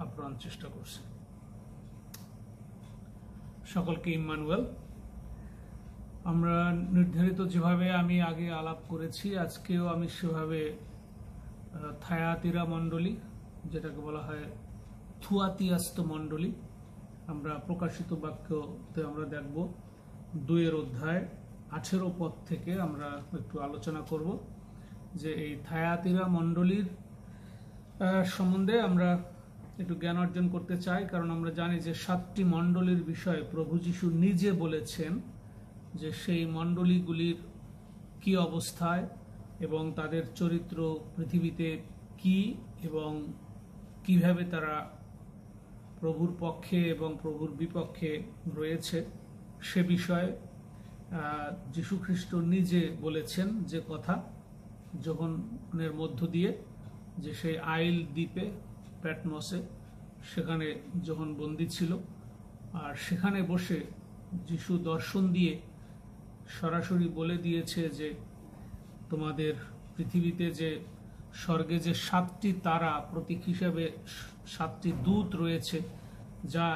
আপ্রাণ চেষ্টা করছে। সকলকে ইম্মানুয়েল। আমরা নির্ধারিত যেভাবে আমি আগে আলাপ করেছি, আজকেও আমি সেভাবে থায়াতিরা মণ্ডলী, যেটাকে বলা হয় থুয়াতিয়াস্ত মণ্ডলী, আমরা প্রকাশিত বাক্যতে আমরা দেখব 2 অধ্যায় 18 পদ থেকে আমরা একটু আলোচনা করব যে এই থায়াতিরা মণ্ডলীর সম্বন্ধে আমরা একটু জ্ঞান অর্জন করতে চাই। কারণ আমরা জানি যে 7টি মণ্ডলীর বিষয়ে প্রভু যিশু নিজে বলেছেন যে সেই মণ্ডলীগুলির কি অবস্থায় এবং তাদের চরিত্র পৃথিবীতে কি এবং কিভাবে তারা প্রভুর পক্ষে এবং প্রভুর বিপক্ষে রয়েছে সে বিষয়ে যীশু খ্রিস্ট নিজে বলেছেন যে কথা যোহনের মধ্য দিয়ে, যে সেই আইল দ্বীপে প্যাটমসে সেখানে যোহন বন্দী ছিল, আর সেখানে বসে যীশু দর্শন দিয়ে সরাসরি বলে দিয়েছে যে তোমাদের পৃথিবীতে যে স্বর্গে যে 7টি তারা প্রতীক হিসাবে 7টি দূত রয়েছে, যা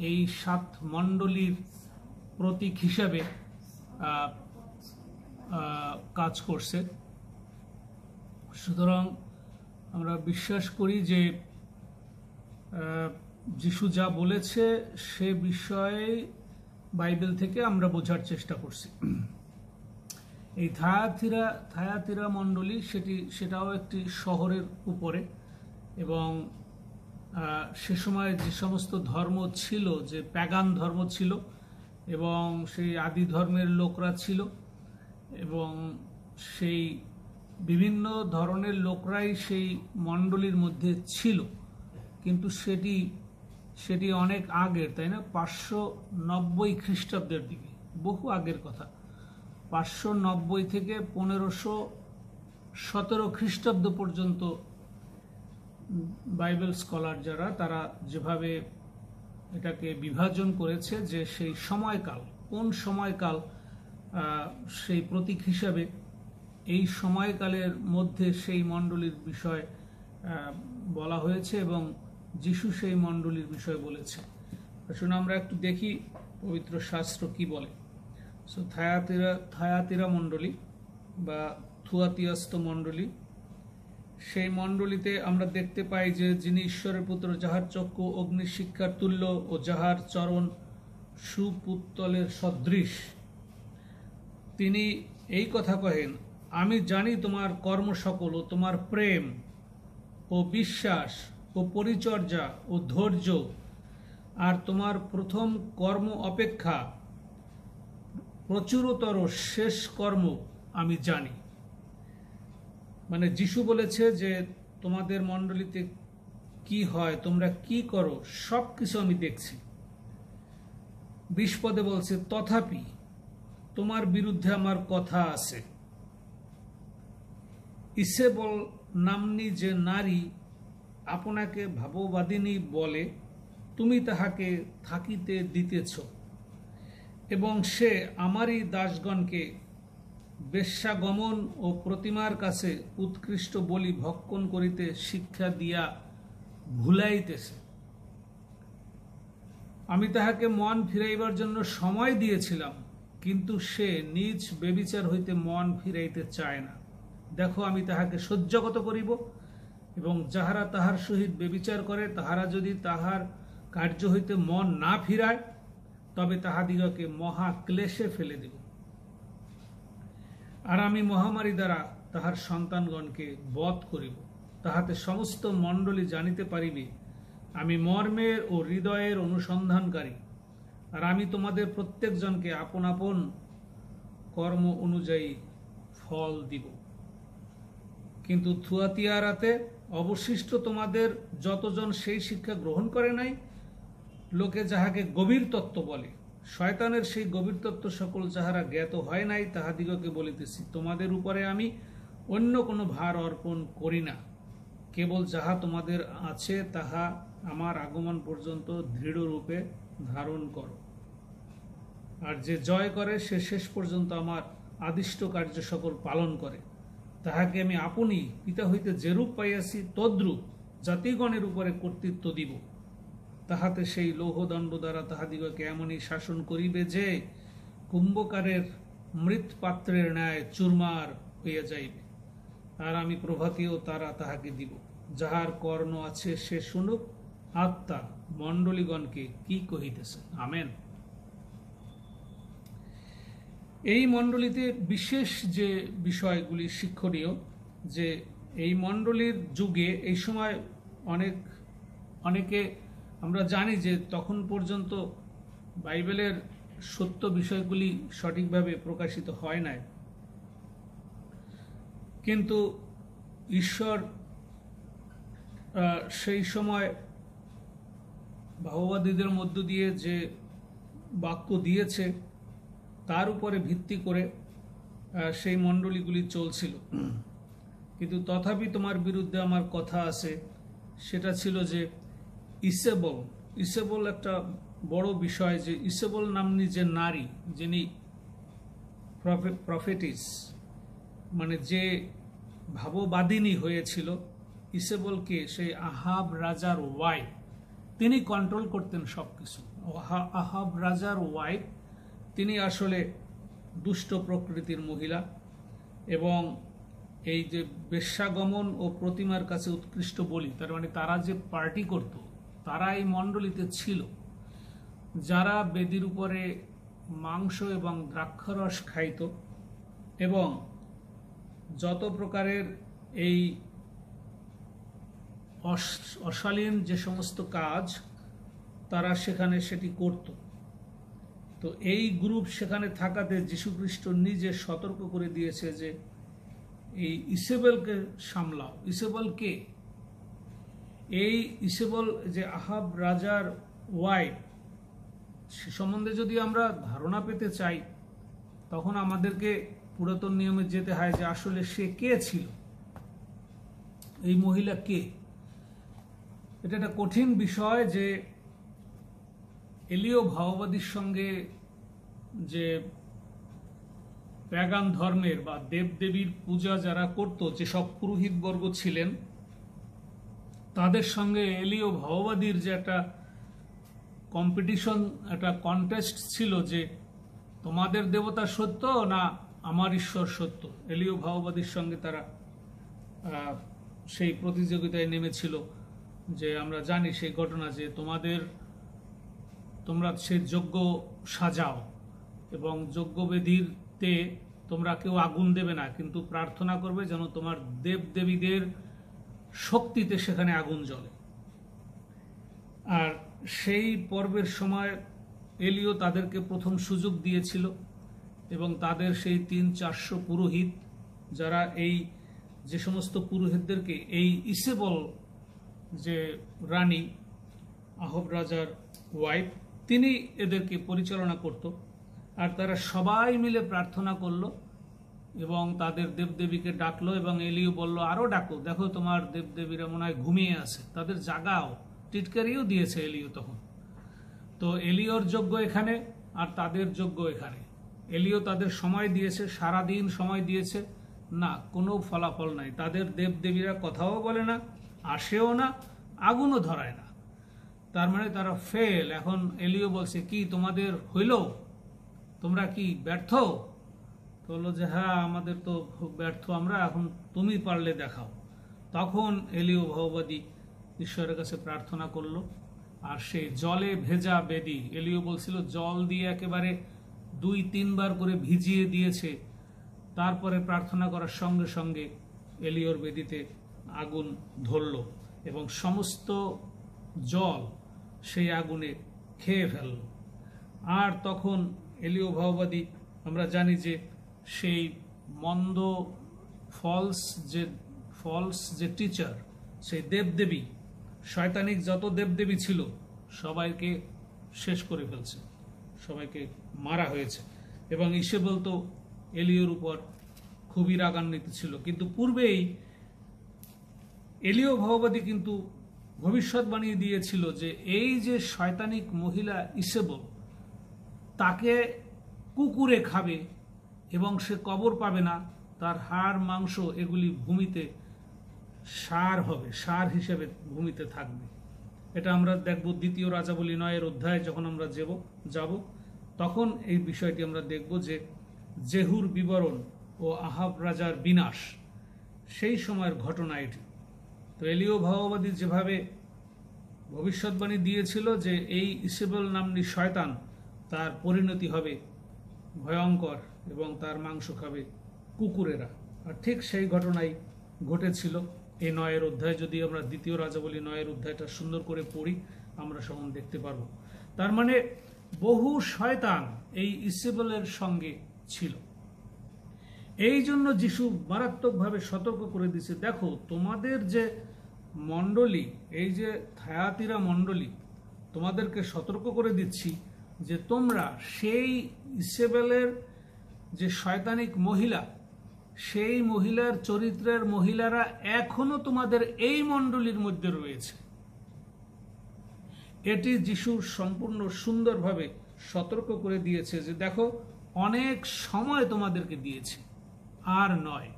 এই 7 মণ্ডলীর প্রতীক হিসাবে কাজ করছে। সুতরাং আমরা বিশ্বাস করি যে যিশু যা বলেছে সে বিষয়ে বাইবেল থেকে আমরা বোঝার চেষ্টা করছি। এই থায়াতিরা মণ্ডলী সেটাও একটি শহরের উপরে, এবং সে সময় যে সমস্ত ধর্ম ছিল, যে প্যাগান ধর্ম ছিল এবং সেই আদি ধর্মের লোকরা ছিল, এবং সেই বিভিন্ন ধরনের লোকরাই সেই মণ্ডলীর মধ্যে ছিল, কিন্তু সেটি অনেক আগের, তাই না? 590 খ্রিস্টাব্দের দিকে, বহু আগের কথা। 590 থেকে 1517 খ্রিস্টাব্দ পর্যন্ত বাইবেল স্কলার যারা, তারা যেভাবে এটাকে বিভাজন করেছে যে সেই সময়কাল, কোন সময়কাল সেই প্রতীক হিসাবে এই সময়কালের মধ্যে সেই মণ্ডলীর বিষয় বলা হয়েছে এবং যিশু সেই মণ্ডলীর বিষয় বলেছে। আসলে আমরা একটু দেখি পবিত্র শাস্ত্র কি বলে। সো থায়াতিরা মণ্ডলী বা থুয়াতিয়াস্ত মণ্ডলী, সেই মণ্ডলীতে আমরা দেখতে পাই যে যিনি ঈশ্বরের পুত্র, যাহার চক্ষু অগ্নির শিক্ষার তুল্য ও যাহার চরণ সুপুত্তলের সদৃশ, তিনি এই কথা কহেন, আমি জানি তোমার কর্ম সকল ও তোমার প্রেম ও বিশ্বাস ও পরিচর্যা ও ধৈর্য, আর তোমার প্রথম কর্ম অপেক্ষা প্রচুরতর শেষ কর্ম আমি জানি। মানে যিশু বলেছে যে তোমাদের মণ্ডলীতে কি হয়, তোমরা কি করো, সব কিছু আমি দেখছি। 20 পদে বলছে, তথাপি তোমার বিরুদ্ধে আমার কথা আছে। ইসেবল নাম্নী যে নারী আপনাকে ভাববাদিনী বলে, তুমি তাহাকে থাকিতে দিতেছ, এবং সে আমারই দাসগণকে বেশ্যাগমন ও প্রতিমার কাছে উৎকৃষ্ট বলি ভক্ষণ করিতে শিক্ষা দিয়া ভুলাইতেছে। আমি তাহাকে মন ফিরাইবার জন্য সময় দিয়েছিলাম, কিন্তু সে নিজ বেবিচার হইতে মন ফিরাইতে চায় না। দেখো, আমি তাহাকে সহ্যগত করিব, এবং যাহারা তাহার সহিত বেবিচার করে তাহারা যদি তাহার কার্য হইতে মন না ফিরায়, তবে তাহাদিগকে মহা ক্লেশে ফেলে দেব। আর আমি মহামারী দ্বারা তাহার সন্তানগণকে বধ করিব, তাহাতে সমস্ত মণ্ডলী জানিতে পারিবে আমি মর্মের ও হৃদয়ের অনুসন্ধানকারী, আর আমি তোমাদের প্রত্যেকজনকে আপন আপন কর্ম অনুযায়ী ফল দিব। কিন্তু থুয়াতিয়ারাতে অবশিষ্ট তোমাদের যতজন সেই শিক্ষা গ্রহণ করে নাই, লোকে যাহাকে গভীর তত্ত্ব বলে, শয়তানের সেই গভীর তত্ত্ব সকল যাহারা জ্ঞাত হয় নাই, তাহাদিগকে বলিতেছি, তোমাদের উপরে আমি অন্য কোনো ভার অর্পণ করি না, কেবল যাহা তোমাদের আছে তাহা আমার আগমন পর্যন্ত দৃঢ় রূপে ধারণ করো। আর যে জয় করে সে শেষ পর্যন্ত আমার আদিষ্ট কার্য সকল পালন করে। তাহাকে আমি আপনি পিতা হইতে যেরূপ পাইয়াছি তদ্রূপ জাতিগণের উপরে কর্তৃত্ব দিব, তাহাতে সেই লৌহদণ্ড দ্বারা তাহাদিগকে এমনই শাসন করিবে যে কুম্ভকারের মৃৎপাত্রের ন্যায় চুরমার হইয়া যাইবে। আর আমি প্রভাতেও তারা তাহাকে দিব। যাহার কর্ণ আছে সে শুনুক, আত্মা মণ্ডলীগণকে কি কহিতেছে। আমেন। এই মণ্ডলীতে বিশেষ যে বিষয়গুলি শিক্ষণীয়, যে এই মণ্ডলীর যুগে এই সময় অনেকে আমরা জানি যে তখন পর্যন্ত বাইবেলের সত্য বিষয়গুলি সঠিকভাবে প্রকাশিত হয় নাই, কিন্তু ঈশ্বর সেই সময় ভাববাদীদের মধ্য দিয়ে যে বাক্য দিয়েছে তার উপরে ভিত্তি করে সেই মণ্ডলীগুলি চলছিল। কিন্তু তথাপি তোমার বিরুদ্ধে আমার কথা আছে, সেটা ছিল যে ইসেবল একটা বড় বিষয়, যে ইসেবল নামনি যে নারী, যিনি প্রফেটিস, মানে যে ভাববাদিনী হয়েছিল, ইসেবলকে সেই আহাব রাজার ওয়াইফ, তিনি কন্ট্রোল করতেন সবকিছু। আহাব রাজার ওয়াইফ, তিনি আসলে দুষ্ট প্রকৃতির মহিলা, এবং এই যে বেশ্যাগমন ও প্রতিমার কাছে উৎকৃষ্ট বলি, তার মানে তারা যে পার্টি করত, তারা এই মণ্ডলীতে ছিল, যারা বেদির উপরে মাংস এবং দ্রাক্ষারস খাইত, এবং যত প্রকারের এই অশালীন যে সমস্ত কাজ তারা সেখানে সেটি করত। তো এই গ্রুপ সেখানে থাকাতে যীশুখ্রিস্ট নিজে সতর্ক করে দিয়েছে যে এই ইসেবেলকে সামলাও। ইসেবেল কে? এই ইসেবেল যে আহাব রাজার ওয়াইফ, সে সম্বন্ধে যদি আমরা ধারণা পেতে চাই, তখন আমাদেরকে পুরাতন নিয়মে যেতে হয় যে আসলে সে কে ছিল, এই মহিলা কে। এটা একটা কঠিন বিষয় যে এলীয় ভাববাদীর সঙ্গে যে প্যাগান ধর্মের বা দেবদেবীর পূজা যারা করত, যেসব পুরোহিতবর্গ ছিলেন, তাদের সঙ্গে এলীয় ভাববাদীর যে একটা কম্পিটিশন, একটা কন্টেস্ট ছিল যে তোমাদের দেবতা সত্য না আমার ঈশ্বর সত্য। এলীয় ভাববাদীর সঙ্গে তারা সেই প্রতিযোগিতায় নেমেছিল, যে আমরা জানি সেই ঘটনা যে তোমরা সেই যজ্ঞ সাজাও এবং যজ্ঞবেদীতে তোমরা কেউ আগুন দেবে না, কিন্তু প্রার্থনা করবে যেন তোমার দেবদেবীদের শক্তিতে সেখানে আগুন জ্বলে। আর সেই পর্বের সময় এলিও তাদেরকে প্রথম সুযোগ দিয়েছিল, এবং তাদের সেই 300-400 পুরোহিত, যারা এই যে সমস্ত পুরোহিতদেরকে এই ইসেবল যে রানী, আহব রাজার ওয়াইফ, তিনি এদেরকে পরিচালনা করত। আর তারা সবাই মিলে প্রার্থনা করলো এবং তাদের দেবদেবীকে ডাকলো, এবং এলিও বলল আরো ডাকো, দেখো তোমার দেবদেবীরা মনে হয় ঘুমিয়ে আছে, তাদের জাগাও। টিটকারিও দিয়েছে এলিও তখন। তো এলিওর যজ্ঞ এখানে আর তাদের যজ্ঞ এখানে। এলিও তাদের সময় দিয়েছে, সারাদিন সময় দিয়েছে, না কোনো ফলাফল নাই। তাদের দেবদেবীরা কথাও বলে না, আসেও না, আগুনও ধরায় না। তার মানে তারা ফেল। এখন এলিও বলছে কি তোমাদের হইল, তোমরা কি ব্যর্থ? বললো যে হ্যাঁ, আমাদের তো ব্যর্থ আমরা, এখন তুমি পারলে দেখাও। তখন এলিও ভাববাদী ঈশ্বরের কাছে প্রার্থনা করলো, আর সেই জলে ভেজা বেদি, এলিও বলছিল জল দিয়ে একেবারে 2-3 বার করে ভিজিয়ে দিয়েছে। তারপরে প্রার্থনা করার সঙ্গে সঙ্গে এলিওর বেদিতে আগুন ধরল এবং সমস্ত জল সেই আগুনে খেয়ে ফেলল। আর তখন এলিও ভাববাদী, আমরা জানি যে সেই মন্দ ফলস যে টিচার, সেই দেবদেবী, শয়তানিক যত দেবদেবী ছিল সবাইকে শেষ করে ফেলছে, সবাইকে মারা হয়েছে। এবং ইসেবেল তো এলিওর উপর খুবই রাগান্বিত ছিল। কিন্তু পূর্বেই এলিও ভাববাদী কিন্তু ভবিষ্যৎবাণী দিয়েছিল যে এই যে শয়তানিক মহিলা ইসেবেল, তাকে কুকুরে খাবে এবং সে কবর পাবে না, তার হাড় মাংস এগুলি ভূমিতে সার হবে, সার হিসেবে ভূমিতে থাকবে। এটা আমরা দেখব 2 রাজাবলী 9 অধ্যায়ে যখন আমরা যাব তখন এই বিষয়টি আমরা দেখব যে জেহুর বিবরণ ও আহাব রাজার বিনাশ, সেই সময়ের ঘটনা এটি। তো এলীয় ভাববাদী যেভাবে ভবিষ্যৎবাণী দিয়েছিল যে এই ইসেবেল নামনি শয়তান, তার পরিণতি হবে ভয়ঙ্কর এবং তার মাংস খাবে কুকুরেরা, আর ঠিক সেই ঘটনাই ঘটেছিল। এই 9 অধ্যায় যদি আমরা 2 রাজাবলী 9 অধ্যায়টা সুন্দর করে পড়ি আমরা সমান দেখতে পারবো। তার মানে বহু শয়তান এই ইসেবেলের সঙ্গে ছিল। এই জন্য যিশু মারাত্মকভাবে সতর্ক করে দিয়েছে, দেখো তোমাদের যে মণ্ডলী, এই যে থায়াতিরা মণ্ডলী, তোমাদেরকে সতর্ক করে দিচ্ছি যে তোমরা সেই ইসেবেলের যে শয়তানিক মহিলা, সেই মহিলার চরিত্রের মহিলারা এখনো তোমাদের এই মণ্ডলীর মধ্যে রয়েছে। এটি যিশু সম্পূর্ণ সুন্দরভাবে সতর্ক করে দিয়েছে যে দেখো অনেক সময় তোমাদেরকে দিয়েছে, আর নয়।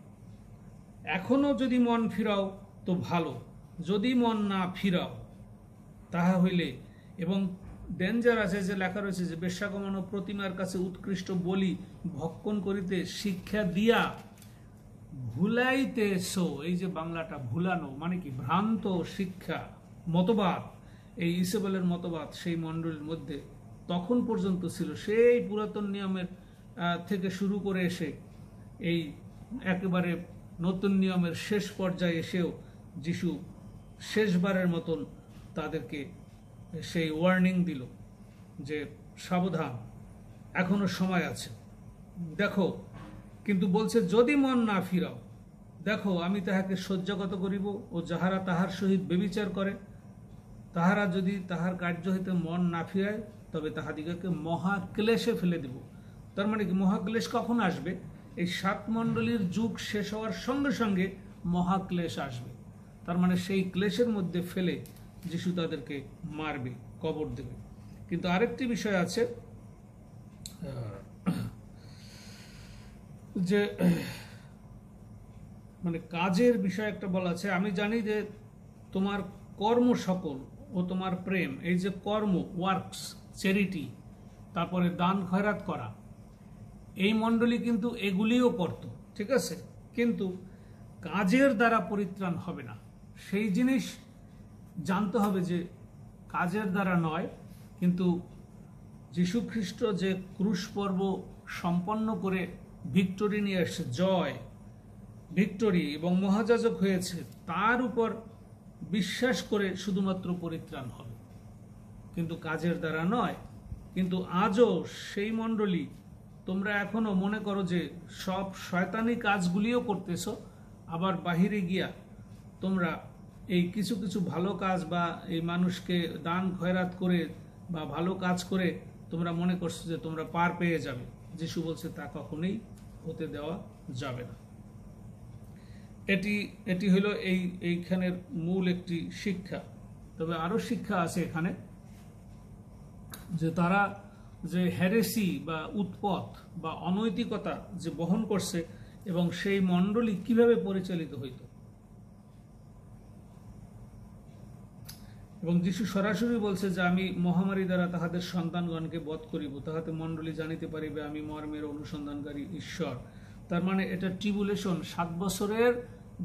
এখনো যদি মন ফিরাও তো ভালো, যদি মন না ফিরাও তাহা হইলে, এবং ডেঞ্জার আছে যে লেখা রয়েছে যে বেশ্যাগমন ও প্রতিমার কাছে উৎকৃষ্ট বলি ভক্ষণ করিতে শিক্ষা দিয়া ভুলাইতেছো। এই যে বাংলাটা ভুলানো মানে কি, ভ্রান্ত শিক্ষা, মতবাদ, এই ইসেবেলের মতবাদ সেই মণ্ডলীর মধ্যে তখন পর্যন্ত ছিল। সেই পুরাতন নিয়মের থেকে শুরু করে এসে এই একেবারে নতুন নিয়মের শেষ পর্যায়ে এসেও যিশু শেষবারের মতন তাদেরকে সেই ওয়ার্নিং দিল যে সাবধান, এখনো সময় আছে। দেখো, কিন্তু বলছে যদি মন না ফিরাও, দেখো আমি তাহাকে সহ্যগত করিব, ও যাহারা তাহার সহিত বেবিচার করে তাহারা যদি তাহার কার্য হইতে মন না ফিরায় তবে তাহাদিগকে মহাক্লেশে ফেলে দিব। তার মানে কি, মহাক্লেশ কখন আসবে? এই 7 মণ্ডলীর যুগ শেষ হওয়ার সঙ্গে সঙ্গে মহাক্লেশ আসবে। তার মানে সেই ক্লেশের মধ্যে ফেলে যিশু তাদেরকে মারবে, কবর দেবে। কিন্তু আরেকটি বিষয় আছে যে মানে কাজের বিষয় একটা বলা আছে, আমি জানি যে তোমার কর্ম সকল ও তোমার প্রেম, এই যে কর্ম, ওয়ার্কস, চ্যারিটি, তারপরে দান খয়রাত করা, এই মণ্ডলী কিন্তু এগুলিও করত, ঠিক আছে, কিন্তু কাজের দ্বারা পরিত্রাণ হবে না। সেই জিনিস জানতে হবে যে কাজের দ্বারা নয়, কিন্তু যীশু খ্রিস্ট যে ক্রুশ পর্ব সম্পন্ন করে ভিক্টরি নিয়ে এসে, জয়, ভিক্টরি এবং মহাযাজক হয়েছে, তার উপর বিশ্বাস করে শুধুমাত্র পরিত্রাণ হবে, কিন্তু কাজের দ্বারা নয়। কিন্তু আজও সেই মণ্ডলী, তোমরা এখনো মনে করো যে সব শয়তানি কাজগুলিও করতেছ, আবার বাহিরে গিয়া তোমরা এই কিছু কিছু ভালো কাজ বা এই মানুষকে দান খয়রাত করে বা ভালো কাজ করে তোমরা মনে করছো যে তোমরা পার পেয়ে যাবে। যিশু বলছে তা কখনোই হতে দেওয়া যাবে না। এটি হলো এইখানের মূল একটি শিক্ষা। তবে আরো শিক্ষা আছে এখানে, যে তারা যে হেরেসি বা উৎপথ বা অনৈতিকতা যে বহন করছে এবং সেই মণ্ডলী কিভাবে পরিচালিত হইত। এবং যিশু সরাসরি বলছে যে আমি মহামারী দ্বারা তাহাদের সন্তানগণকে বধ করিব, তাহাতে মণ্ডলী জানিতে পারিবে আমি মর্মের অনুসন্ধানকারী ঈশ্বর। তার মানে এটা ট্রিবুলেশন, 7 বছরের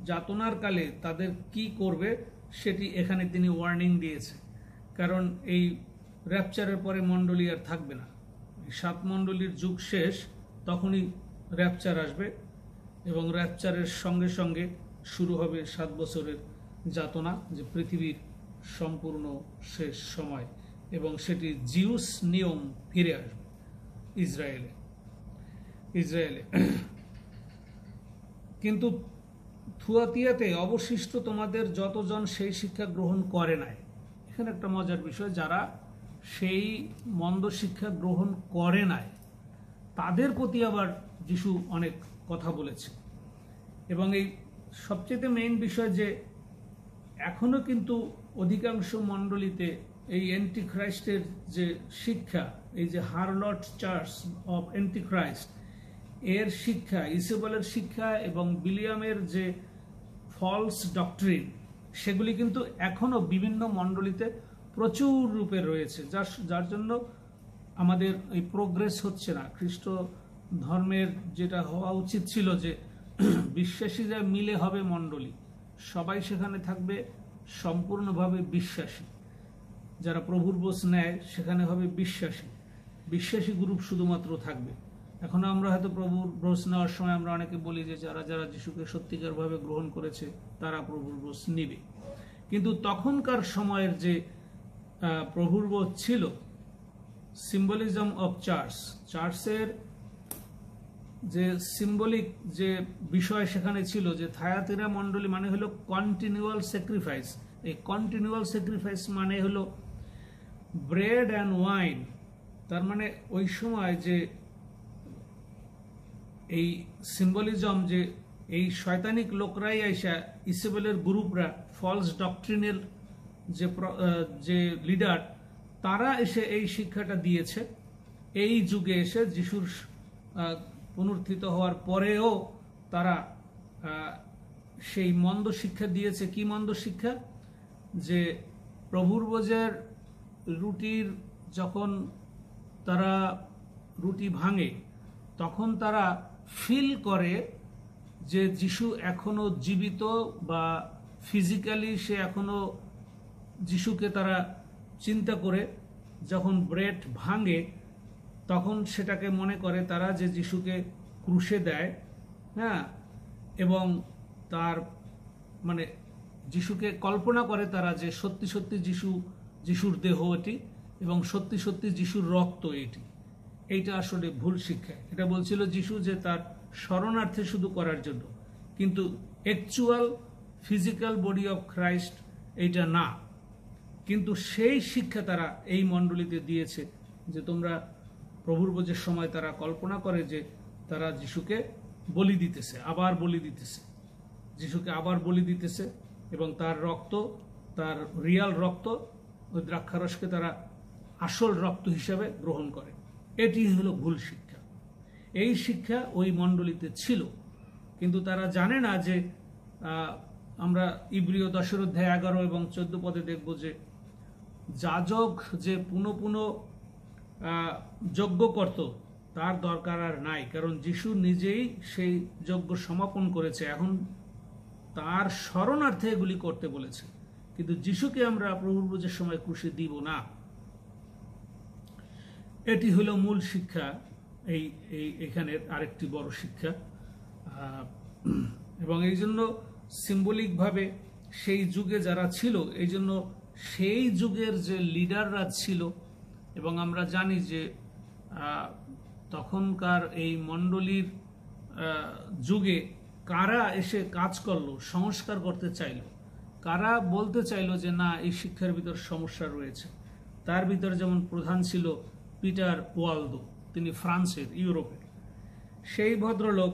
যাতনার কালে তাদের কি করবে সেটি এখানে তিনি ওয়ার্নিং দিয়েছে। কারণ এই র্যাপচারের পরে মণ্ডলী আর থাকবে না, 7 মণ্ডলীর যুগ শেষ, তখনই র্যাপচার আসবে এবং র্যাপচারের সঙ্গে সঙ্গে শুরু হবে 7 বছরের যাতনা, যে পৃথিবীর সম্পূর্ণ শেষ সময়, এবং সেটি জিউস নিয়ম ফিরে আসবে ইসরায়েলে। কিন্তু থুয়াতিয়াতে অবশিষ্ট তোমাদের যতজন সেই শিক্ষা গ্রহণ করে নাই, এখানে একটা মজার বিষয়, যারা সেই মন্দ শিক্ষা গ্রহণ করে নাই তাদের প্রতি আবার যিশু অনেক কথা বলেছে। এবং এই সবচেয়ে মেইন বিষয় যে এখনো কিন্তু অধিকাংশ মণ্ডলীতে এই অ্যান্টিখ্রাইস্টের যে শিক্ষা, এই যে হারলট চার্চ অফ অ্যান্টিখ্রাইস্ট, এর শিক্ষা, ইসেবেলের শিক্ষা এবং বিলিয়ামের যে ফলস ডক্ট্রিন, সেগুলি কিন্তু এখনো বিভিন্ন মণ্ডলীতে প্রচুর রূপে রয়েছে, যার জন্য আমাদের এই প্রোগ্রেস হচ্ছে না। খ্রিস্ট ধর্মের যেটা হওয়া উচিত ছিল যে বিশ্বাসীরা মিলে হবে মণ্ডলী, সবাই সেখানে থাকবে সম্পূর্ণভাবে বিশ্বাসী, যারা প্রভুর বোঝ নেয় সেখানে হবে বিশ্বাসী গ্রুপ শুধুমাত্র থাকবে। এখন আমরা হয়তো প্রভুর বোঝ নেওয়ার সময় আমরা অনেকে বলি যে যারা যারা যিশুকে সত্যিকারভাবে গ্রহণ করেছে তারা প্রভুর বোঝ নিবে, কিন্তু তখনকার সময়ের যে প্রভুর বোঝ ছিল, সিম্বলিজম অফ চার্চের যে সিম্বলিক যে বিষয় সেখানে ছিল, যে থায়াতিরা মণ্ডলী মানে হলো কন্টিনিউয়াল স্যাক্রিফাইস। এই কন্টিনিউয়াল স্যাক্রিফাইস মানে হলো ব্রেড অ্যান্ড ওয়াইন। তার মানে ওই সময় যে এই সিম্বলিজম, যে এই শয়তানিক লোকরাই আইসা, ইসেবেলের গ্রুপরা, ফলস ডক্ট্রিনের যে লিডার, তারা এসে এই শিক্ষাটা দিয়েছে। এই যুগে এসে যিশুর পুনরুত্থিত হওয়ার পরেও তারা সেই মন্দ শিক্ষা দিয়েছে। কি মন্দ শিক্ষা? যে প্রভুর বোঝের রুটির যখন তারা রুটি ভাঙে তখন তারা ফিল করে যে যিশু এখনো জীবিত, বা ফিজিক্যালি সে এখনো যিশুকে তারা চিন্তা করে যখন ব্রেড ভাঙে তখন সেটাকে মনে করে তারা যে যিশুকে ক্রুশে দেয়, হ্যাঁ, এবং তার মানে যিশুকে কল্পনা করে তারা যে সত্যি সত্যি যিশুর দেহ এটি, এবং সত্যি সত্যি যিশুর রক্ত এটি। এইটা আসলে ভুল শিক্ষা। এটা বলছিল যিশু যে তার শরণার্থে শুধু করার জন্য, কিন্তু actual physical body of Christ এইটা না। কিন্তু সেই শিক্ষা তারা এই মণ্ডলীতে দিয়েছে যে তোমরা প্রভুর বোঝের সময় তারা কল্পনা করে যে তারা যিশুকে বলি দিতেছে, আবার বলি দিতেছে, যিশুকে আবার বলি দিতেছে, এবং তার রক্ত, তার রিয়াল রক্ত, ওই দ্রাক্ষারসকে তারা আসল রক্ত হিসাবে গ্রহণ করে। এটি হলো ভুল শিক্ষা। এই শিক্ষা ওই মণ্ডলীতে ছিল, কিন্তু তারা জানে না যে আমরা ইব্রিয় 10 অধ্যায় 11 এবং 14 পদে দেখব যে যাজক যে পুনঃ পুনঃ যজ্ঞ করত তার দরকার আর নাই, কারণ যিশু নিজেই সেই যজ্ঞ সমাপন করেছে। এখন তার শরণার্থে এগুলি করতে বলেছে, কিন্তু যিশুকে আমরা প্রভুর বোঝের সময় ক্রুশে দিব না। এটি হলো মূল শিক্ষা। এখানের আরেকটি বড় শিক্ষা, এবং এই জন্য সিম্বলিকভাবে সেই যুগে যারা ছিল, এই জন্য সেই যুগের যে লিডাররা ছিল, এবং আমরা জানি যে তখনকার এই মণ্ডলীর যুগে কারা এসে কাজ করলো, সংস্কার করতে চাইলো, কারা বলতে চাইলো যে না এই শিক্ষার ভিতর সমস্যা রয়েছে। তার ভিতরে যেমন প্রধান ছিল পিটার ওয়ালদো, তিনি ফ্রান্সের, ইউরোপের। সেই ভদ্রলোক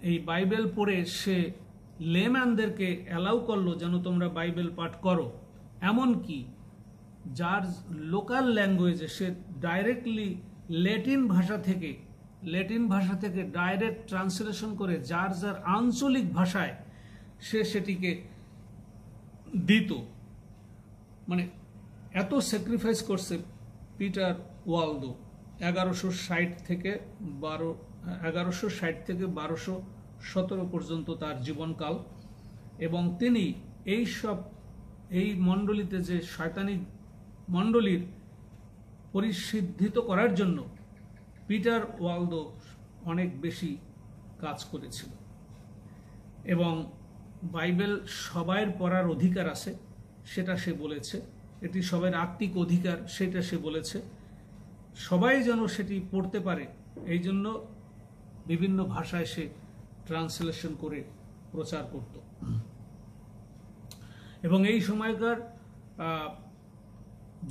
এই বাইবেল পড়ে সে লেম্যানদেরকে অ্যালাউ করলো যেন তোমরা বাইবেল পাঠ করো, এমনকি যার লোকাল ল্যাঙ্গুয়েজে সে ডাইরেক্টলি ল্যাটিন ভাষা থেকে ডাইরেক্ট ট্রান্সলেশন করে যার যার আঞ্চলিক ভাষায় সে সেটিকে দিত। মানে এত স্যাক্রিফাইস করছে পিটার ওয়ালদো। 1160 থেকে 1217 পর্যন্ত তার জীবনকাল, এবং তিনি এই মণ্ডলীতে যে শয়তানিক মণ্ডলীর পরিশুদ্ধিত করার জন্য পিটার ওয়ালদো অনেক বেশি কাজ করেছিল। এবং বাইবেল সবার পড়ার অধিকার আছে সেটা সে বলেছে, এটি সবার আত্মিক অধিকার সেটা সে বলেছে, সবাই যেন সেটি পড়তে পারে এই জন্য বিভিন্ন ভাষায় সে ট্রান্সলেশন করে প্রচার করত। এবং এই সময়কার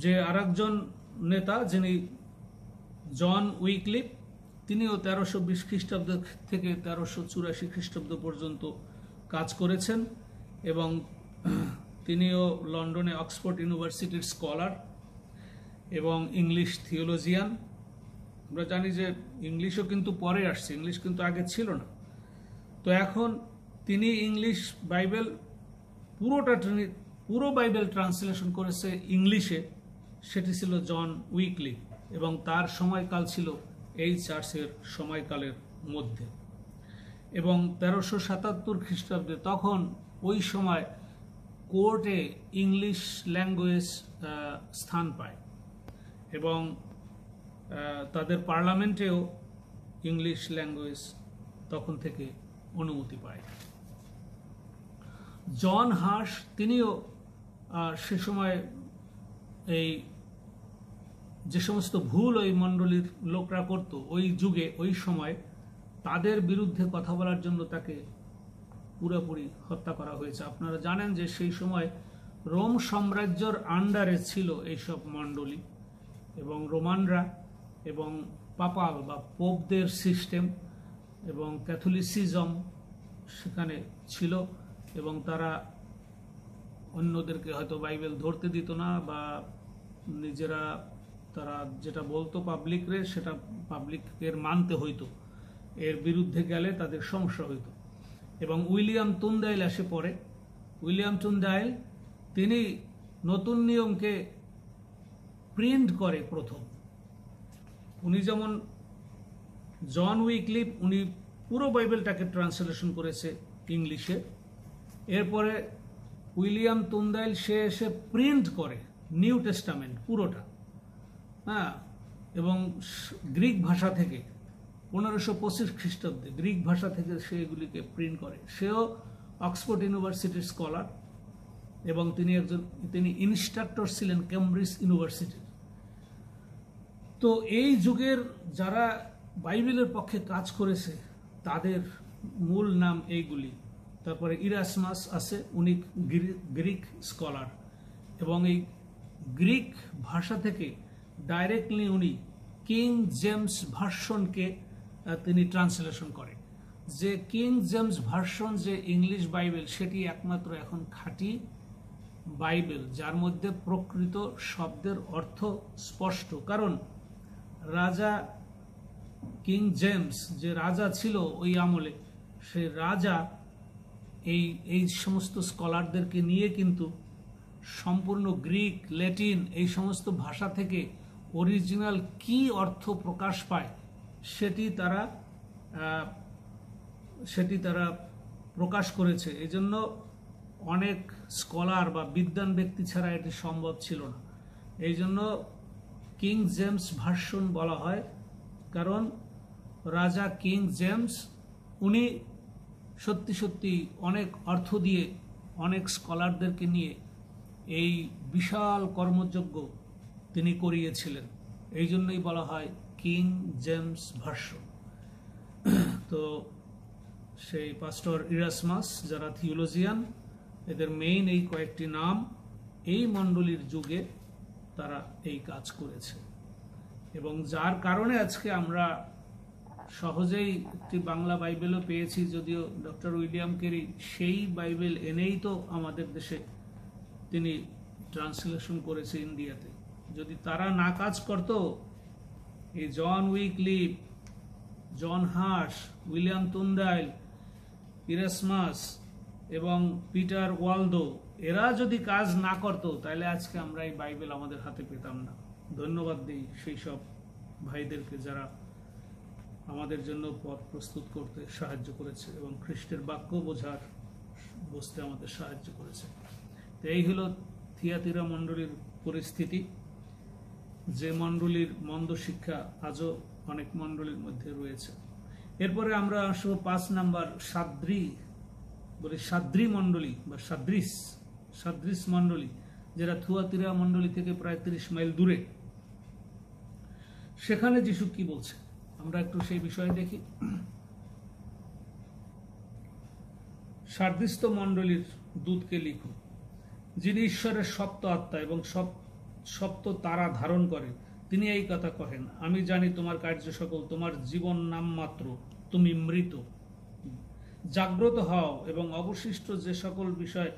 যে আরেকজন নেতা যিনি জন উইকলিফ, তিনিও 1320 খ্রিস্টাব্দ থেকে 1384 খ্রিস্টাব্দ পর্যন্ত কাজ করেছেন, এবং তিনিও লন্ডনে অক্সফোর্ড ইউনিভার্সিটির স্কলার এবং ইংলিশ থিওলজিয়ান। আমরা জানি যে ইংলিশও কিন্তু পরে আসছে, ইংলিশ কিন্তু আগে ছিল না। তো এখন তিনি ইংলিশ বাইবেল পুরো বাইবেল ট্রান্সলেশন করেছে ইংলিশে, সেটি ছিল জন উইকলিফ, এবং তার সময়কাল ছিল এই চার্চের সময়কালের মধ্যে। এবং 1377 খ্রিস্টাব্দে তখন ওই সময় কোর্টে ইংলিশ ল্যাঙ্গুয়েজ স্থান পায় এবং তাদের পার্লামেন্টেও ইংলিশ ল্যাঙ্গুয়েজ তখন থেকে অনুমতি পায়। জন হার্শ তিনিও সে সময় এই যে সমস্ত ভুল ওই মণ্ডলীর লোকরা করত ওই যুগে ওই সময়, তাদের বিরুদ্ধে কথা বলার জন্য তাকে পুরোপুরি হত্যা করা হয়েছে। আপনারা জানেন যে সেই সময় রোম সাম্রাজ্যের আন্ডারে ছিল এইসব মণ্ডলী, এবং রোমানরা এবং পাপাল বা পোপদের সিস্টেম এবং ক্যাথলিসিজম সেখানে ছিল, এবং তারা অন্যদেরকে হয়তো বাইবেল ধরতে দিত না, বা নিজেরা তারা যেটা বলতো পাবলিকরে সেটা পাবলিকের মানতে হইতো, এর বিরুদ্ধে গেলে তাদের সমস্যা হইতো। এবং উইলিয়াম টুনডাইল এসে পড়ে। উইলিয়াম টুনডাইল তিনি নতুন নিয়মকে প্রিন্ট করে প্রথম। উনি যেমন জন উইকলিফ উনি পুরো বাইবেলটাকে ট্রান্সলেশন করেছে ইংলিশে, এরপরে উইলিয়াম টুনডাইল সে এসে প্রিন্ট করে নিউ টেস্টামেন্ট পুরোটা, হ্যাঁ, এবং গ্রিক ভাষা থেকে 1525 খ্রিস্টাব্দে গ্রিক ভাষা থেকে সে এগুলিকে প্রিন্ট করে। সেও অক্সফোর্ড ইউনিভার্সিটির স্কলার, এবং তিনি ইনস্ট্রাক্টর ছিলেন কেমব্রিজ ইউনিভার্সিটির। তো এই যুগের যারা বাইবেলের পক্ষে কাজ করেছে তাদের মূল নাম এইগুলি। তারপরে ইরাসমাস আছে, উনি গ্রিক স্কলার, এবং এই গ্রিক ভাষা থেকে ডাইরেক্টলি উনি কিং জেমস ভার্সনকে তিনি ট্রান্সলেশন করে। যে কিং জেমস ভার্সন যে ইংলিশ বাইবেল, সেটি একমাত্র এখন খাঁটি বাইবেল, যার মধ্যে প্রকৃত শব্দের অর্থ স্পষ্ট। কারণ রাজা কিং জেমস যে রাজা ছিল ওই আমলে, সে রাজা এই সমস্ত স্কলারদেরকে নিয়ে কিন্তু সম্পূর্ণ গ্রিক, ল্যাটিন এই সমস্ত ভাষা থেকে অরিজিনাল কি অর্থ প্রকাশ পায় সেটি তারা প্রকাশ করেছে। এই জন্য অনেক স্কলার বা বিদ্বান ব্যক্তি ছাড়া এটি সম্ভব ছিল না। এই জন্য কিং জেমস ভার্সন বলা হয়, কারণ রাজা কিং জেমস উনি সত্যি সত্যি অনেক অর্থ দিয়ে অনেক স্কলারদেরকে নিয়ে এই বিশাল কর্মযজ্ঞ তিনি করিয়েছিলেন। এই জন্যই বলা হয় কিং জেমস ভার্সন। তো সেই পাস্টর ইরাসমাস যারা থিওলজিয়ান, এদের মেইন এই কয়েকটি নাম, এই মণ্ডলীর যুগে তারা এই কাজ করেছে, এবং যার কারণে আজকে আমরা সহজেই একটি বাংলা বাইবেলও পেয়েছি। যদিও ডক্টর উইলিয়াম কেরি সেই বাইবেল এনেই তো আমাদের দেশে তিনি ট্রান্সলেশন করেছে ইন্ডিয়াতে। যদি তারা না কাজ করত, এই জন উইকলিফ, জন হার্শ, উইলিয়াম টুনডাইল, ইরাসমাস এবং পিটার ওয়ালদো, এরা যদি কাজ না করত, তাহলে আজকে আমরা এই বাইবেল আমাদের হাতে পেতাম না। ধন্যবাদ দিই সেই সব ভাইদেরকে যারা আমাদের জন্য পথ প্রস্তুত করতে সাহায্য করেছে এবং খ্রিস্টের বাক্য বুঝতে আমাদের সাহায্য করেছে। তো এই হলো থিয়াতিরা মণ্ডলীর পরিস্থিতি, যে মণ্ডলীর মন্দ শিক্ষা আজও অনেক মণ্ডলীর মধ্যে রয়েছে। এরপরে আমরা আসবো 5 নাম্বার সাদ্রি মণ্ডলী বা সাদৃশ মণ্ডলী, যারা থুয়াতিরা মণ্ডলী থেকে প্রায় 30 মাইল দূরে। সেখানে যিশু কি বলছে আমরা একটু সেই বিষয়ে দেখি। সাদৃশ্য মণ্ডলীর দূতকে লিখো, যিনি ঈশ্বরের সপ্ত আত্মা এবং সপ্ত তারা ধারণ করে, তিনি এই কথা কহেন, আমি জানি তোমার কার্য সকল, তোমার জীবন নামমাত্র, তুমি মৃত। জাগ্রত হও এবং অবশিষ্ট যে সকল বিষয়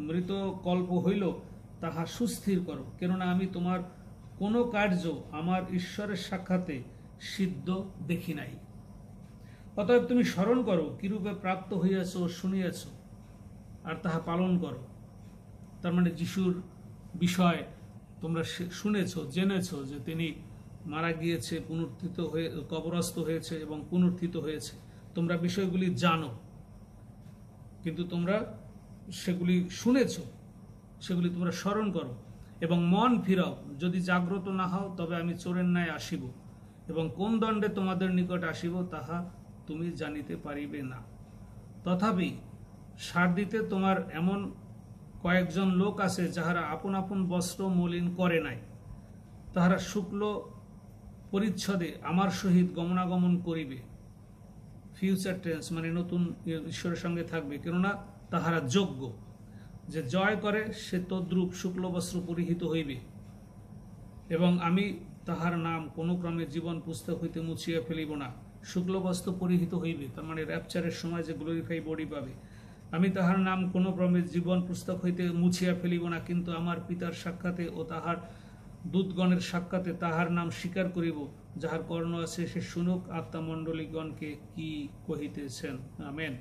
মৃত কল্প হইল তাহা সুস্থির করো, কেননা আমি তোমার কোনো কার্য আমার ঈশ্বরের সাক্ষাতে সিদ্ধ দেখি নাই। অতএব তুমি স্মরণ করো কিরূপে প্রাপ্ত হইয়াছ ও শুনিয়াছ, আর তাহা পালন করো। তার মানে যিশুর বিষয় তোমরা শুনেছ, জেনেছ যে তিনি মারা গিয়েছে, পুনরুত্থিত হয়ে কবরস্থ হয়েছে এবং পুনরুত্থিত হয়েছে। তোমরা বিষয়গুলি জানো, কিন্তু তোমরা সেগুলি শুনেছ, সেগুলি তোমরা স্মরণ করো এবং মন ফিরাও। যদি জাগ্রত না হও, তবে আমি চোরের ন্যায় আসিব, এবং কোন দণ্ডে তোমাদের নিকট আসিব তাহা তুমি জানিতে পারিবে না। তথাপি সার দিতে তোমার এমন কয়েকজন লোক আছে, যাহারা আপন আপন বস্ত্র মলিন করে নাই, তাহারা শুক্ল পরিচ্ছদে আমার সহিত গমনাগমন করিবে। ফিউচার টেন্স, মানে নতুন ঈশ্বরের সঙ্গে থাকবে, কেননা তাহারা যোগ্য। যে জয় করে সে তদ্রূপ শুক্ল বস্ত্র পরিহিত হইবে, এবং আমি তাহার নাম কোনো ক্রমে জীবন পুস্তক হইতে মুছিয়া ফেলিব না। শুক্ল বস্ত্র পরিহিত হইবে, তার মানে র্যাপচারের সময় যে গ্লোরিফাই বডি পাবে। আমি তাহার নাম কোনো ক্রমে জীবন পুস্তক হইতে মুছিয়া ফেলিব না, কিন্তু আমার পিতার সাক্ষাতে ও তাহার দূতগণের সাক্ষাতে তাহার নাম স্বীকার করিব। যাহার কর্ণ আছে সে শুনুক আত্মামণ্ডলীগণকে কি কহিতেছেন। আমেন।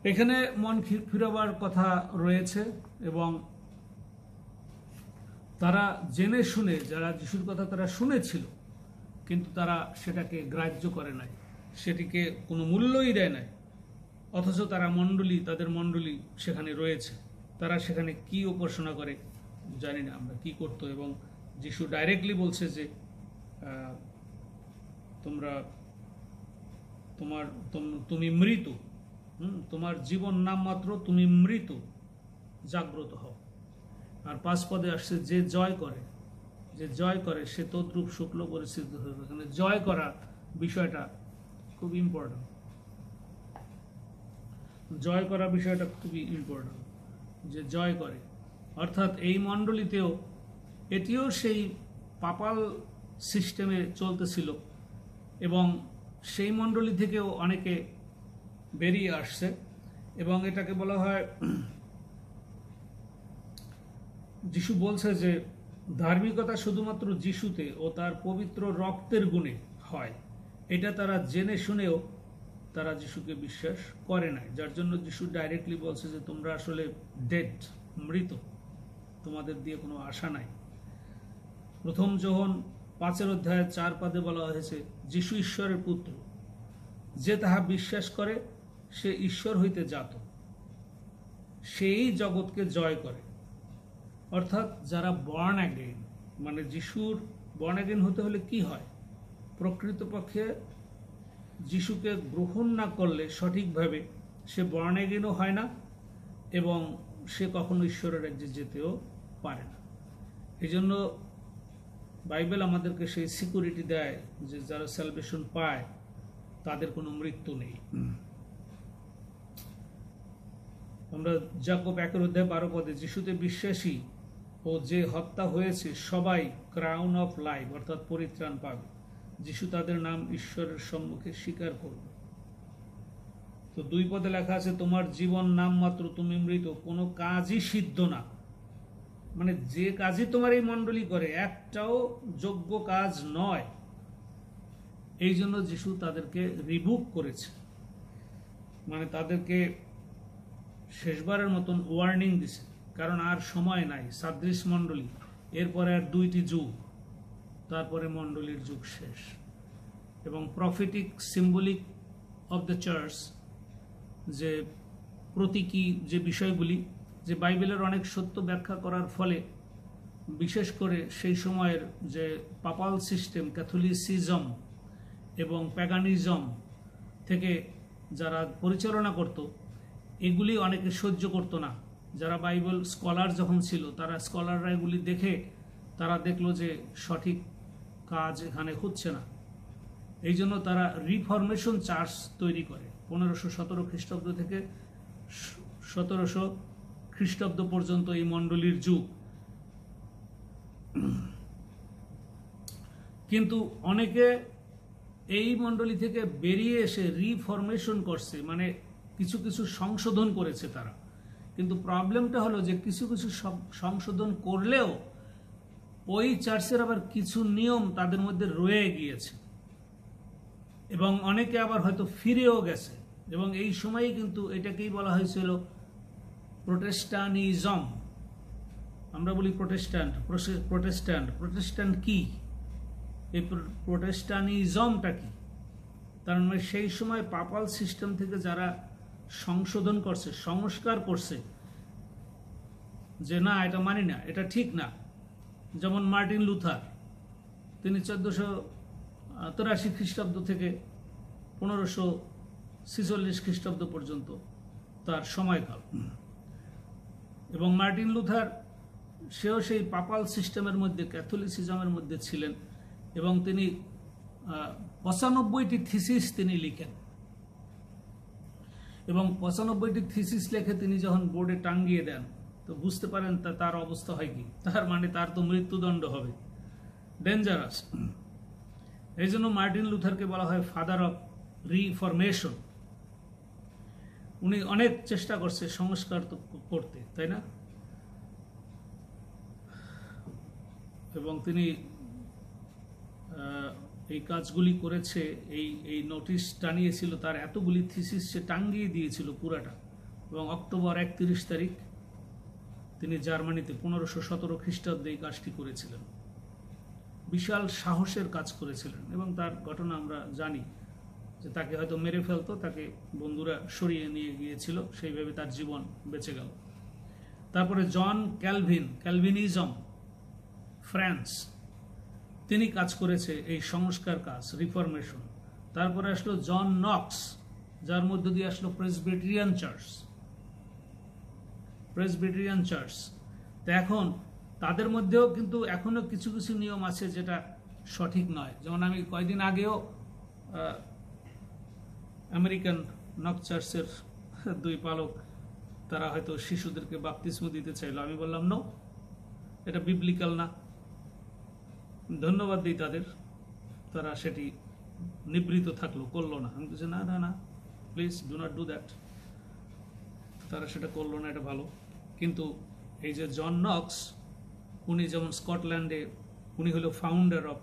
এখানে মন ফিরাবার কথা রয়েছে, এবং তারা জেনে শুনে, যারা যিশুর কথা তারা শুনেছিল, কিন্তু তারা সেটাকে গ্রাহ্য করে নাই, সেটিকে কোনো মূল্যই দেয় নাই। অথচ তারা মণ্ডলী, তাদের মণ্ডলী সেখানে রয়েছে, তারা সেখানে কি উপাসনা করে জানি না আমরা, কি করতো। এবং যিশু ডাইরেক্টলি বলছে যে তুমি মৃত, তোমার জীবন নাম মাত্র, তুমি মৃত, জাগ্রত হও। আর 5 পদে আসছে যে জয় করে সে তদ্রূপ শুক্ল পরিস্থিতি হবে। এখানে জয় করা বিষয়টা খুব ইম্পর্টেন্ট, জয় করা বিষয়টা খুবই ইম্পর্টেন্ট, যে জয় করে। অর্থাৎ এই মণ্ডলীতেও এটিও সেই পাপাল সিস্টেমে চলতেছিল, এবং সেই মণ্ডলী থেকেও অনেকে বেরিয়ে আসছে, এবং এটাকে বলা হয়, যিশু বলছে যে ধার্মিকতা শুধুমাত্র যিশুতে ও তার পবিত্র রক্তের গুণে হয়। এটা তারা জেনে শুনেও তারা যিশুকে বিশ্বাস করে নাই, যার জন্য যিশু ডাইরেক্টলি বলছে যে তোমরা আসলে ডেড, মৃত, তোমাদের দিয়ে কোনো আশা নাই। প্রথম যোহন 5 পদে বলা হয়েছে যিশু ঈশ্বরের পুত্র, যে তাহা বিশ্বাস করে সে ঈশ্বর হইতে জাত, সেই জগৎকে জয় করে। অর্থাৎ যারা বর্ন অ্যাগেইন, মানে যিশুর বর্ন অ্যাগেইন হতে হলে কি হয়, প্রকৃতপক্ষে যিশুকে গ্রহণ না করলে সঠিকভাবে সে বর্ন অ্যাগেইনও হয় না, এবং সে কখনো ঈশ্বরের রাজ্যে যেতেও পারে না। এই জন্য বাইবেল আমাদেরকে সেই সিকিউরিটি দেয় যে যারা স্যালভেশন পায় তাদের কোনো মৃত্যু নেই। আমরা যাকোব 1:12 পদে যিশুতে বিশ্বাসী ও যে হত্যা হয়েছে সবাই ক্রাউন অফ লাইফ, অর্থাৎ পরিত্রাণ পাবে। যিশু তাদের নাম ঈশ্বরের সম্মুখে স্বীকার করবে। তো 2 পদে লেখা আছে তোমার জীবন নাম মাত্র, তুমি মৃত, কোনো কাজই সিদ্ধ না। মানে যে কাজই তোমার এই মণ্ডলী করে একটাও যোগ্য কাজ নয়। এই জন্য যিশু তাদেরকে রিবুক করেছে, মানে তাদেরকে শেষবারের মতন ওয়ার্নিং দিছে, কারণ আর সময় নাই। সাদৃশ মণ্ডলী, এরপরে আর 2টি যুগ, তারপরে মণ্ডলীর যুগ শেষ। এবং prophetic symbolic of the church, যে প্রতীকী যে বিষয়গুলি, যে বাইবেলের অনেক সত্য ব্যাখ্যা করার ফলে, বিশেষ করে সেই সময়ের যে পাপাল সিস্টেম, ক্যাথলিসিজম এবং প্যাগানিজম থেকে যারা পরিচালনা করত, এগুলি অনেকে সহ্য করত না। যারা বাইবেল স্কলার যখন ছিল, তারা স্কলাররা এগুলি দেখে তারা দেখলো যে সঠিক কাজ এখানে হচ্ছে না। এই জন্য তারা রিফরমেশন চার্চ তৈরি করে। 1517 খ্রিস্টাব্দ থেকে 1700 খ্রিস্টাব্দ পর্যন্ত এই মণ্ডলীর যুগ। কিন্তু অনেকে এই মণ্ডলী থেকে বেরিয়ে এসে রিফরমেশন করছে, মানে কিছু কিছু সংশোধন করেছে তারা। কিন্তু প্রবলেমটা হলো যে কিছু কিছু সংশোধন করলেও ওই চার্চের আবার কিছু নিয়ম তাদের মধ্যে রয়ে গিয়েছে। এবং অনেকে আবার হয়তো ফিরেও গেছে, এবং এই সময়ই কিন্তু এটাকেই বলা হয়েছিল প্রোটেস্টানিজম। আমরা বলি প্রোটেস্ট্যান্ট। প্রোটেস্ট্যান্ট কি? এই প্রোটেস্টানিজমটা কি? তার মানে সেই সময় পাপাল সিস্টেম থেকে যারা সংশোধন করছে, সংস্কার করছে, যে না এটা মানি না, এটা ঠিক না। যেমন মার্টিন লুথার, তিনি 1483 খ্রিস্টাব্দ থেকে 1546 খ্রিস্টাব্দ পর্যন্ত তার সময়কাল। এবং মার্টিন লুথার সেও সেই পাপাল সিস্টেমের মধ্যে, ক্যাথলিসিজমের মধ্যে ছিলেন, এবং তিনি 95টি থিসিস তিনি লিখেন, এবং 95টি থিসিস লেখে তিনি যখন বোর্ডে টাঙ্গিয়ে দেন, তো বুঝতে পারেন তার অবস্থা হয় কি। তার মানে তার তো মৃত্যুদণ্ড হবে, ডেঞ্জারাস। এই জন্য মার্টিন লুথারকে বলা হয় ফাদার অফ রিফরমেশন। উনি অনেক চেষ্টা করছে সংস্কার করতে, তাই না? এবং তিনি এই কাজগুলি করেছে, এই নোটিশ টানিয়েছিল, তার এতগুলি থিসিস সে টাঙ্গিয়ে দিয়েছিল পুরাটা। এবং অক্টোবর 31 তারিখ তিনি জার্মানিতে 1517 খ্রিস্টাব্দে এই কাজটি করেছিলেন। বিশাল সাহসের কাজ করেছিলেন, এবং তার ঘটনা আমরা জানি যে তাকে হয়তো মেরে ফেলতো, তাকে বন্ধুরা সরিয়ে নিয়ে গিয়েছিল, সেইভাবে তার জীবন বেঁচে গেল। তারপরে জন ক্যালভিনিজম, ফ্রান্স, তিনি কাজ করেছে এই সংস্কার কাজ, রিফরমেশন। তারপরে আসলো জন নক্স, যার মধ্য দিয়ে আসলো প্রেসবিটেরিয়ান চার্চ। তো এখন তাদের মধ্যেও কিন্তু এখনো কিছু কিছু নিয়ম আছে যেটা সঠিক নয়। যেমন আমি কয়েকদিন আগেও আমেরিকান নক চার্চের 2 পালক, তারা হয়তো শিশুদেরকে বাপ্তিস্ম দিতে চাইলো। আমি বললাম নো, এটা বিবলিক্যাল না। ধন্যবাদ দিই তাদের, তারা সেটি নিবৃত থাকলো, করলো না। আমি বলছি না, please do not do that. তারা সেটা করলো না, এটা ভালো। কিন্তু এই যে জন নক্স, উনি যেমন স্কটল্যান্ডে, উনি হলো ফাউন্ডার অফ